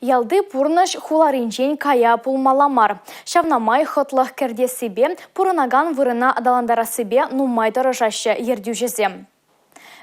Ялды пурныш хуларинчен кая пулмаламар. Шавнамай хотлах керде себе, пурынаган вырына адаландара себе нумай дорожашы ердюжезем.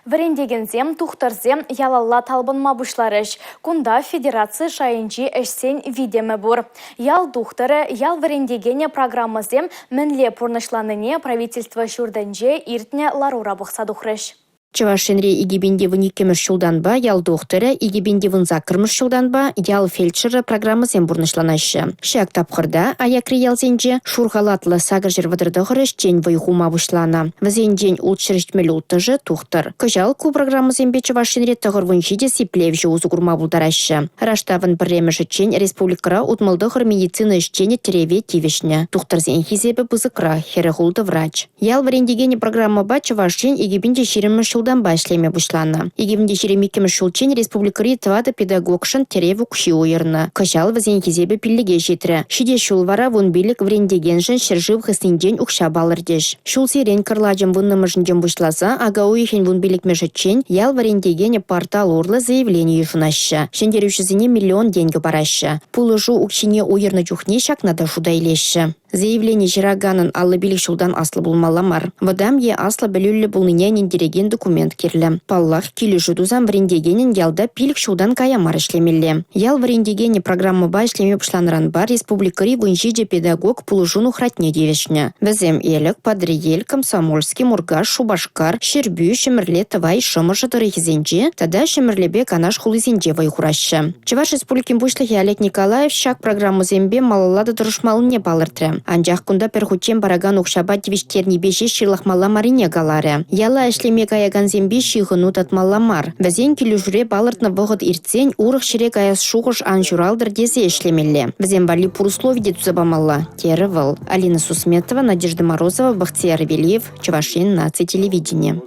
Врендегензем, тухтарзем ялалла талбынма бушларыш. Кунда федерация шайынчи эшсен видеме бур. Ял тухтары, ял врендегене программазем мінле пурнышланыне правительство шурденже иртне ларура бұқса духрыш. Чавашенре игибинде вуникемеш шулданба, ял докторы, игибинде вунзакырмыш шулданба, ял фельдшері программазем бурнышланашы. Шак тапқырда, аякри ялзенже, шурғалатлы сагыр жервадырды ғырыш жен вайхума бушлана. Візен жен ултшырыштмелі ұттыжы тухтыр. Кыжал ку программазембе Чавашенре тағыр вуншиде сиплевжі узугурма булдарашы. Раштавын бірремеші чен республикара утмылдығыр медицина ішчене тереве тивешне. Тухтырзен хизебі бызықра, херехулды врач. Ял варендегене программа ба Чавашен игибинде шеремеш шулдан башлеме бушлана. Игивнде шеремикем шулчен республикари твада педагогшын тереву кши уйырны. Кыжал візен хизебе пиллеге жетірі. Шиде шулвара вон билік врендегенжін шыржыв хыстинжен укша балырдеш. Шул сирен кырладжым выннымыжынжен бушласа, ага уйхен вон билік межетчен ял врендегене портал урлы заявление юшынашы. Шендерюшізіне миллион деньги барашы. Пулыжу укшине уйырны чухне шакнада шудайлеші. Заявление жираганын аллы билік шулдан аслы булмаламар. Вадам е аслы білілі булнынян диреген документ керлі. Паллах келі жудузан врендегенен ялда билік шулдан каямар ішлемелі. Ял врендегене программа ба ішлеме пұшланыран бар республикари вынжиде педагог пулыжуну хратне девешні. Візем елік, Падриел, Комсомольский, Мургаш, Шубашкар, Шербю, Шемірле, Тавай, Шымышы тұрихизенже, тада Шемірлебе канаш хулызенже вайхурашы. Чаваш республикин бушлығы Олег Николаев шак программу зембе малалады тұрышмалыне балыртры. Анжақ күнда перхучен бараган ұқшаба девештерні беші шырлақмала марине галары. Яла әшлеме каяган зембе шиғыну татмаламар. Візен келі жүре балыртны вғыт иртсен урық шірек аяс шуғыш анжуралдыр десе эшлемелі. Візен бали пурусловиде тузабамалла. Тері выл. Алина Сусметова, Надежда Морозова, Бахтияр Велиев, Чавашин, Наци телевидение.